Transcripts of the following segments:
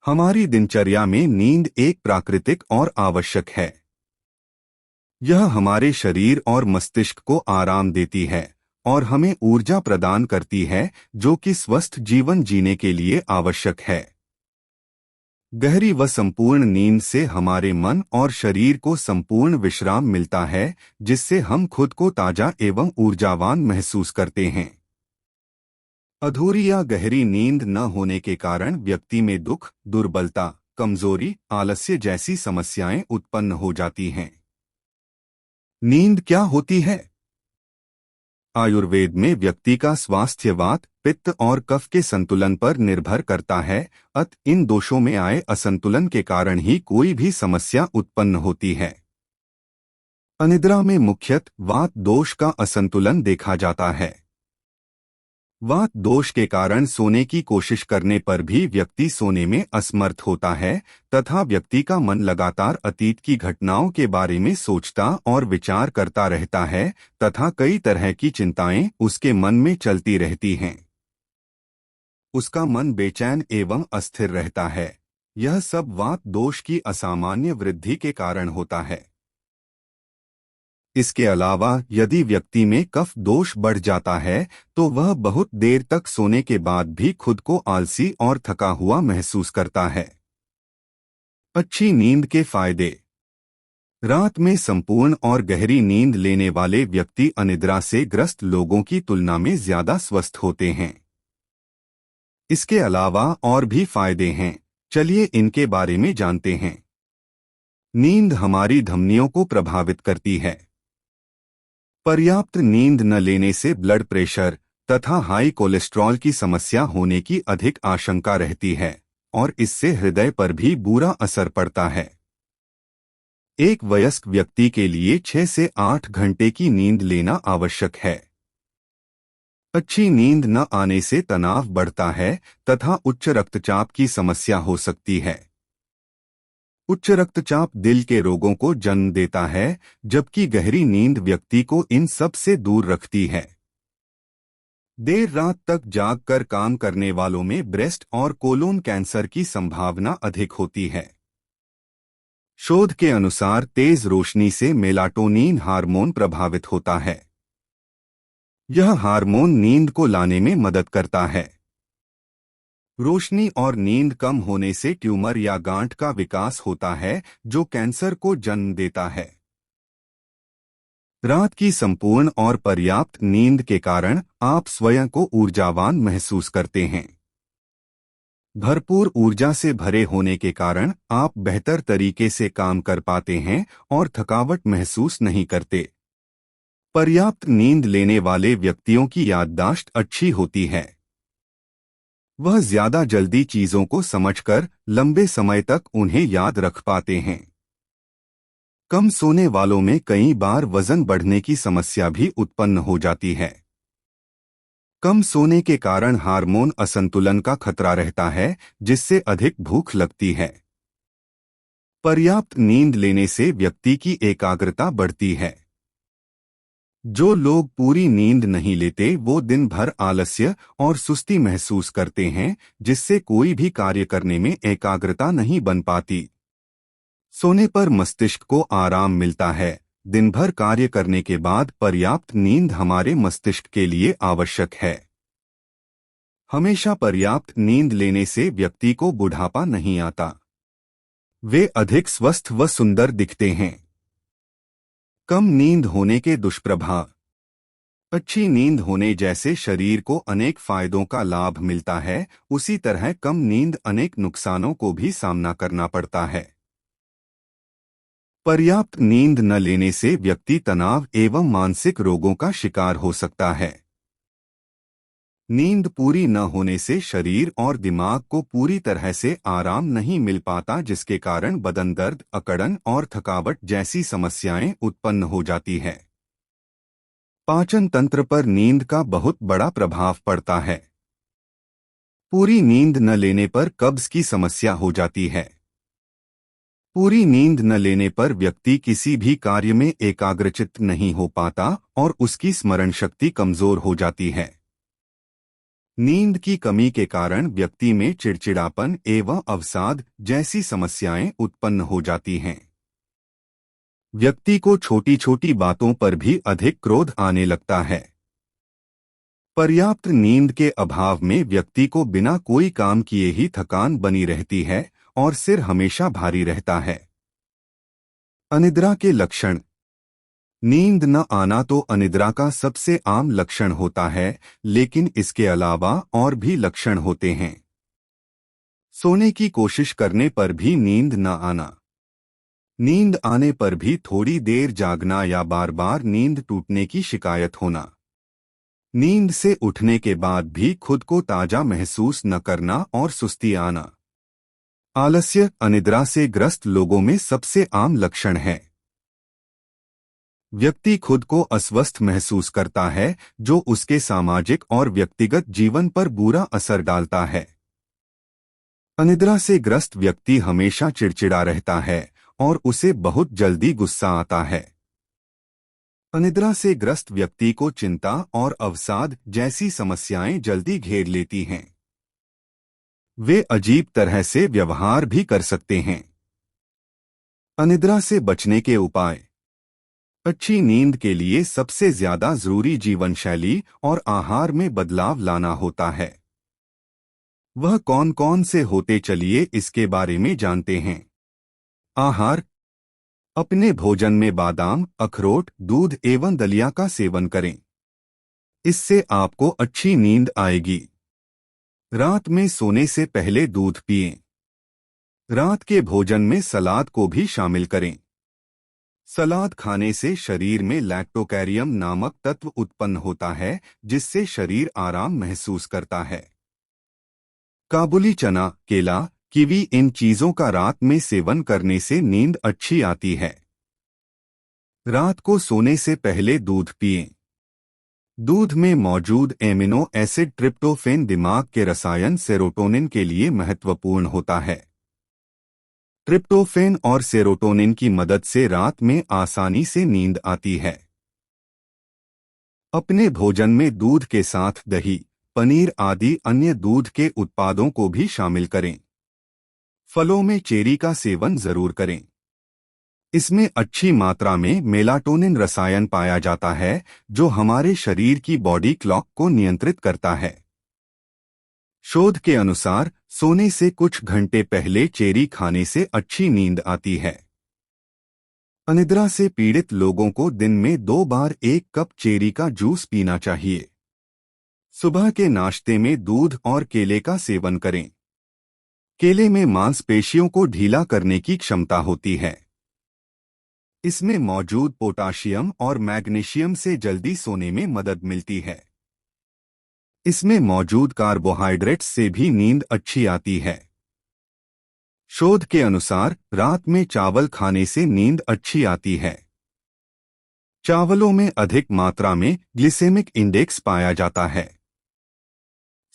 हमारी दिनचर्या में नींद एक प्राकृतिक और आवश्यक है। यह हमारे शरीर और मस्तिष्क को आराम देती है और हमें ऊर्जा प्रदान करती है, जो कि स्वस्थ जीवन जीने के लिए आवश्यक है। गहरी व संपूर्ण नींद से हमारे मन और शरीर को संपूर्ण विश्राम मिलता है, जिससे हम खुद को ताजा एवं ऊर्जावान महसूस करते हैं। अधूरी या गहरी नींद न होने के कारण व्यक्ति में दुख, दुर्बलता, कमजोरी, आलस्य जैसी समस्याएं उत्पन्न हो जाती हैं। नींद क्या होती है? आयुर्वेद में व्यक्ति का स्वास्थ्य वात, पित्त और कफ के संतुलन पर निर्भर करता है। इन दोषों में आए असंतुलन के कारण ही कोई भी समस्या उत्पन्न होती है। अनिद्रा में मुख्यतः वात दोष का असंतुलन देखा जाता है। वात दोष के कारण सोने की कोशिश करने पर भी व्यक्ति सोने में असमर्थ होता है तथा व्यक्ति का मन लगातार अतीत की घटनाओं के बारे में सोचता और विचार करता रहता है तथा कई तरह की चिंताएं उसके मन में चलती रहती हैं। उसका मन बेचैन एवं अस्थिर रहता है। यह सब वात दोष की असामान्य वृद्धि के कारण होता है। इसके अलावा यदि व्यक्ति में कफ दोष बढ़ जाता है तो वह बहुत देर तक सोने के बाद भी खुद को आलसी और थका हुआ महसूस करता है। अच्छी नींद के फायदे। रात में संपूर्ण और गहरी नींद लेने वाले व्यक्ति अनिद्रा से ग्रस्त लोगों की तुलना में ज्यादा स्वस्थ होते हैं। इसके अलावा और भी फायदे हैं, चलिए इनके बारे में जानते हैं। नींद हमारी धमनियों को प्रभावित करती है। पर्याप्त नींद न लेने से ब्लड प्रेशर तथा हाई कोलेस्ट्रॉल की समस्या होने की अधिक आशंका रहती है और इससे हृदय पर भी बुरा असर पड़ता है। एक वयस्क व्यक्ति के लिए 6 से 8 घंटे की नींद लेना आवश्यक है। अच्छी नींद न आने से तनाव बढ़ता है तथा उच्च रक्तचाप की समस्या हो सकती है। उच्च रक्तचाप दिल के रोगों को जन्म देता है, जबकि गहरी नींद व्यक्ति को इन सब से दूर रखती है। देर रात तक जागकर काम करने वालों में ब्रेस्ट और कोलोन कैंसर की संभावना अधिक होती है। शोध के अनुसार तेज रोशनी से मेलाटोनिन हार्मोन प्रभावित होता है। यह हार्मोन नींद को लाने में मदद करता है। रोशनी और नींद कम होने से ट्यूमर या गांठ का विकास होता है, जो कैंसर को जन्म देता है। रात की संपूर्ण और पर्याप्त नींद के कारण आप स्वयं को ऊर्जावान महसूस करते हैं। भरपूर ऊर्जा से भरे होने के कारण आप बेहतर तरीके से काम कर पाते हैं और थकावट महसूस नहीं करते। पर्याप्त नींद लेने वाले व्यक्तियों की याददाश्त अच्छी होती है। वह ज्यादा जल्दी चीजों को समझकर लंबे समय तक उन्हें याद रख पाते हैं। कम सोने वालों में कई बार वजन बढ़ने की समस्या भी उत्पन्न हो जाती है। कम सोने के कारण हार्मोन असंतुलन का खतरा रहता है, जिससे अधिक भूख लगती है। पर्याप्त नींद लेने से व्यक्ति की एकाग्रता बढ़ती है। जो लोग पूरी नींद नहीं लेते वो दिन भर आलस्य और सुस्ती महसूस करते हैं, जिससे कोई भी कार्य करने में एकाग्रता नहीं बन पाती। सोने पर मस्तिष्क को आराम मिलता है। दिन भर कार्य करने के बाद पर्याप्त नींद हमारे मस्तिष्क के लिए आवश्यक है। हमेशा पर्याप्त नींद लेने से व्यक्ति को बुढ़ापा नहीं आता। वे अधिक स्वस्थ व सुंदर दिखते हैं। कम नींद होने के दुष्प्रभाव। अच्छी नींद होने जैसे शरीर को अनेक फायदों का लाभ मिलता है, उसी तरह कम नींद अनेक नुकसानों को भी सामना करना पड़ता है। पर्याप्त नींद न लेने से व्यक्ति तनाव एवं मानसिक रोगों का शिकार हो सकता है। नींद पूरी न होने से शरीर और दिमाग को पूरी तरह से आराम नहीं मिल पाता, जिसके कारण बदन दर्द, अकड़न और थकावट जैसी समस्याएं उत्पन्न हो जाती है। पाचन तंत्र पर नींद का बहुत बड़ा प्रभाव पड़ता है। पूरी नींद न लेने पर कब्ज की समस्या हो जाती है। पूरी नींद न लेने पर व्यक्ति किसी भी कार्य में एकाग्रचित्त नहीं हो पाता और उसकी स्मरण शक्ति कमजोर हो जाती है। नींद की कमी के कारण व्यक्ति में चिड़चिड़ापन एवं अवसाद जैसी समस्याएं उत्पन्न हो जाती हैं। व्यक्ति को छोटी छोटी बातों पर भी अधिक क्रोध आने लगता है। पर्याप्त नींद के अभाव में व्यक्ति को बिना कोई काम किए ही थकान बनी रहती है और सिर हमेशा भारी रहता है। अनिद्रा के लक्षण। नींद न आना तो अनिद्रा का सबसे आम लक्षण होता है, लेकिन इसके अलावा और भी लक्षण होते हैं। सोने की कोशिश करने पर भी नींद न आना, नींद आने पर भी थोड़ी देर जागना या बार बार नींद टूटने की शिकायत होना, नींद से उठने के बाद भी खुद को ताजा महसूस न करना और सुस्ती आना। आलस्य अनिद्रा से ग्रस्त लोगों में सबसे आम लक्षण है। व्यक्ति खुद को अस्वस्थ महसूस करता है, जो उसके सामाजिक और व्यक्तिगत जीवन पर बुरा असर डालता है। अनिद्रा से ग्रस्त व्यक्ति हमेशा चिड़चिड़ा रहता है और उसे बहुत जल्दी गुस्सा आता है। अनिद्रा से ग्रस्त व्यक्ति को चिंता और अवसाद जैसी समस्याएं जल्दी घेर लेती हैं। वे अजीब तरह से व्यवहार भी कर सकते हैं। अनिद्रा से बचने के उपाय। अच्छी नींद के लिए सबसे ज्यादा जरूरी जीवन शैली और आहार में बदलाव लाना होता है। वह कौन कौन से होते, चलिए इसके बारे में जानते हैं। आहार। अपने भोजन में बादाम, अखरोट, दूध एवं दलिया का सेवन करें। इससे आपको अच्छी नींद आएगी। रात में सोने से पहले दूध पिएं। रात के भोजन में सलाद को भी शामिल करें। सलाद खाने से शरीर में लैक्टोकैरियम नामक तत्व उत्पन्न होता है, जिससे शरीर आराम महसूस करता है। काबुली चना, केला, कीवी इन चीजों का रात में सेवन करने से नींद अच्छी आती है। रात को सोने से पहले दूध पिएं। दूध में मौजूद एमिनो एसिड ट्रिप्टोफैन दिमाग के रसायन सेरोटोनिन के लिए महत्वपूर्ण होता है। ट्रिप्टोफैन और सेरोटोनिन की मदद से रात में आसानी से नींद आती है। अपने भोजन में दूध के साथ दही, पनीर आदि अन्य दूध के उत्पादों को भी शामिल करें। फलों में चेरी का सेवन जरूर करें। इसमें अच्छी मात्रा में मेलाटोनिन रसायन पाया जाता है, जो हमारे शरीर की बॉडी क्लॉक को नियंत्रित करता है। शोध के अनुसार सोने से कुछ घंटे पहले चेरी खाने से अच्छी नींद आती है। अनिद्रा से पीड़ित लोगों को दिन में 2 बार 1 कप चेरी का जूस पीना चाहिए। सुबह के नाश्ते में दूध और केले का सेवन करें। केले में मांसपेशियों को ढीला करने की क्षमता होती है। इसमें मौजूद पोटाशियम और मैग्नीशियम से जल्दी सोने में मदद मिलती है। इसमें मौजूद कार्बोहाइड्रेट्स से भी नींद अच्छी आती है। शोध के अनुसार रात में चावल खाने से नींद अच्छी आती है। चावलों में अधिक मात्रा में ग्लिसेमिक इंडेक्स पाया जाता है।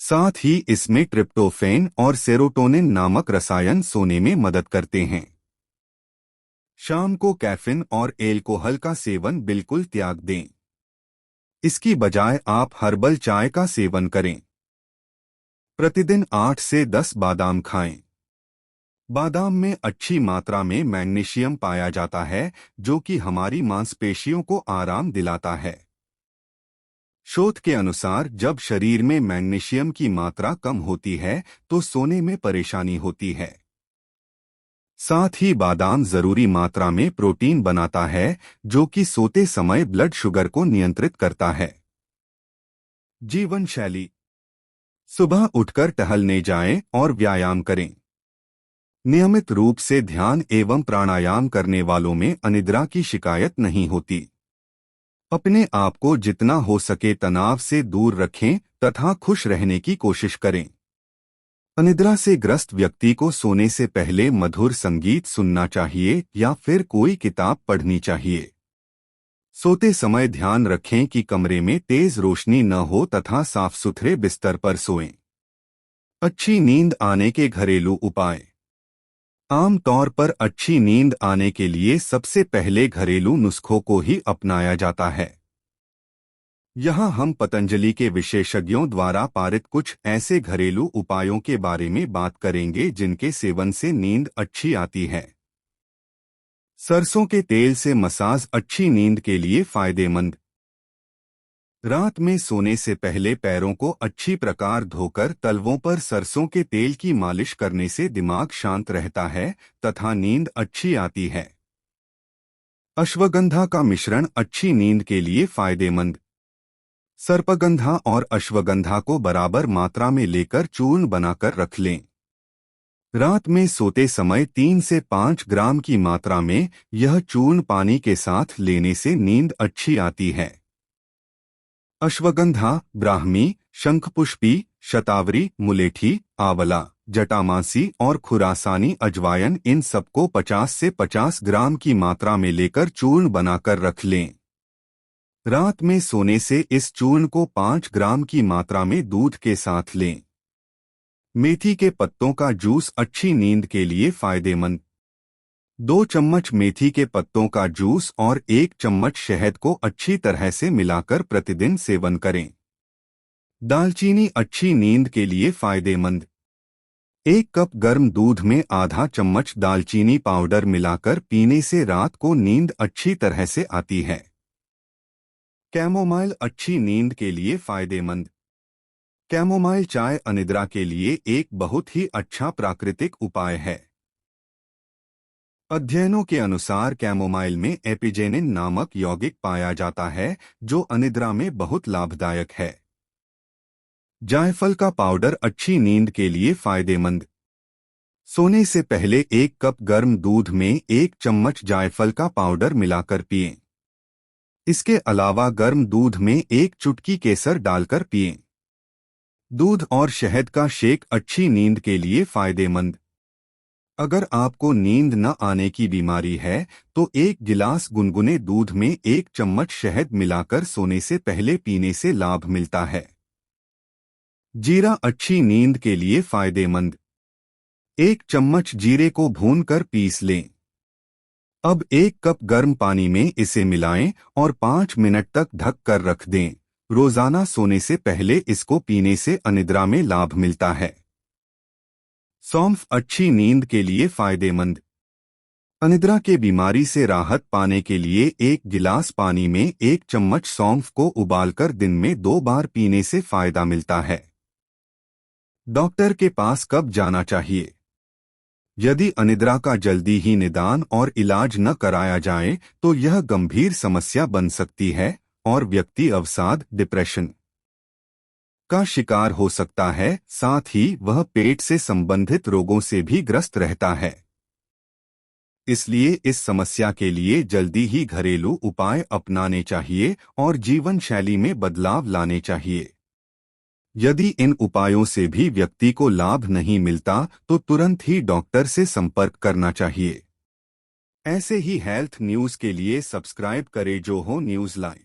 साथ ही इसमें ट्रिप्टोफैन और सेरोटोनिन नामक रसायन सोने में मदद करते हैं। शाम को कैफीन और एल्कोहल का सेवन बिल्कुल त्याग दें। इसकी बजाय आप हर्बल चाय का सेवन करें। प्रतिदिन 8 से 10 बादाम खाएं। बादाम में अच्छी मात्रा में मैग्नीशियम पाया जाता है, जो कि हमारी मांसपेशियों को आराम दिलाता है। शोध के अनुसार जब शरीर में मैग्नीशियम की मात्रा कम होती है तो सोने में परेशानी होती है। साथ ही बादाम जरूरी मात्रा में प्रोटीन बनाता है, जो कि सोते समय ब्लड शुगर को नियंत्रित करता है। जीवन शैली। सुबह उठकर टहलने जाएं और व्यायाम करें। नियमित रूप से ध्यान एवं प्राणायाम करने वालों में अनिद्रा की शिकायत नहीं होती। अपने आप को जितना हो सके तनाव से दूर रखें तथा खुश रहने की कोशिश करें। अनिद्रा से ग्रस्त व्यक्ति को सोने से पहले मधुर संगीत सुनना चाहिए या फिर कोई किताब पढ़नी चाहिए। सोते समय ध्यान रखें कि कमरे में तेज रोशनी न हो तथा साफ सुथरे बिस्तर पर सोएं। अच्छी नींद आने के घरेलू उपाय। आम तौर पर अच्छी नींद आने के लिए सबसे पहले घरेलू नुस्खों को ही अपनाया जाता है। यहाँ हम पतंजलि के विशेषज्ञों द्वारा पारित कुछ ऐसे घरेलू उपायों के बारे में बात करेंगे जिनके सेवन से नींद अच्छी आती है। सरसों के तेल से मसाज अच्छी नींद के लिए फायदेमंद। रात में सोने से पहले पैरों को अच्छी प्रकार धोकर तलवों पर सरसों के तेल की मालिश करने से दिमाग शांत रहता है तथा नींद अच्छी आती है। अश्वगंधा का मिश्रण अच्छी नींद के लिए फायदेमंद। सर्पगंधा और अश्वगंधा को बराबर मात्रा में लेकर चूर्ण बनाकर रख लें। रात में सोते समय 3 से 5 ग्राम की मात्रा में यह चूर्ण पानी के साथ लेने से नींद अच्छी आती है। अश्वगंधा, ब्राह्मी, शंखपुष्पी, शतावरी, मुलेठी, आंवला, जटामासी और खुरासानी अजवायन इन सबको 50 से 50 ग्राम की मात्रा में लेकर चूर्ण बनाकर रख लें। रात में सोने से इस चूर्ण को 5 ग्राम की मात्रा में दूध के साथ लें। मेथी के पत्तों का जूस अच्छी नींद के लिए फायदेमंद। 2 चम्मच मेथी के पत्तों का जूस और 1 चम्मच शहद को अच्छी तरह से मिलाकर प्रतिदिन सेवन करें। दालचीनी अच्छी नींद के लिए फायदेमंद। 1 कप गर्म दूध में आधा चम्मच दालचीनी पाउडर मिलाकर पीने से रात को नींद अच्छी तरह से आती है। कैमोमाइल अच्छी नींद के लिए फायदेमंद। कैमोमाइल चाय अनिद्रा के लिए एक बहुत ही अच्छा प्राकृतिक उपाय है। अध्ययनों के अनुसार कैमोमाइल में एपिजेनिन नामक यौगिक पाया जाता है जो अनिद्रा में बहुत लाभदायक है। जायफल का पाउडर अच्छी नींद के लिए फायदेमंद। सोने से पहले 1 कप गर्म दूध में 1 चम्मच जायफल का पाउडर मिलाकर पिएं। इसके अलावा गर्म दूध में 1 चुटकी केसर डालकर पिएं। दूध और शहद का शेक अच्छी नींद के लिए फायदेमंद। अगर आपको नींद न आने की बीमारी है तो 1 गिलास गुनगुने दूध में 1 चम्मच शहद मिलाकर सोने से पहले पीने से लाभ मिलता है। जीरा अच्छी नींद के लिए फायदेमंद। 1 चम्मच जीरे को भूनकर पीस लें। अब 1 कप गर्म पानी में इसे मिलाएं और 5 मिनट तक ढक कर रख दें। रोजाना सोने से पहले इसको पीने से अनिद्रा में लाभ मिलता है। सौंफ अच्छी नींद के लिए फायदेमंद। अनिद्रा के बीमारी से राहत पाने के लिए 1 गिलास पानी में 1 चम्मच सौंफ को उबालकर दिन में 2 बार पीने से फायदा मिलता है। डॉक्टर के पास कब जाना चाहिए? यदि अनिद्रा का जल्दी ही निदान और इलाज न कराया जाए तो यह गंभीर समस्या बन सकती है और व्यक्ति अवसाद, डिप्रेशन का शिकार हो सकता है। साथ ही वह पेट से संबंधित रोगों से भी ग्रस्त रहता है। इसलिए इस समस्या के लिए जल्दी ही घरेलू उपाय अपनाने चाहिए और जीवन शैली में बदलाव लाने चाहिए। यदि इन उपायों से भी व्यक्ति को लाभ नहीं मिलता तो तुरंत ही डॉक्टर से संपर्क करना चाहिए। ऐसे ही हेल्थ न्यूज के लिए सब्सक्राइब करें जो हो न्यूज लाइव।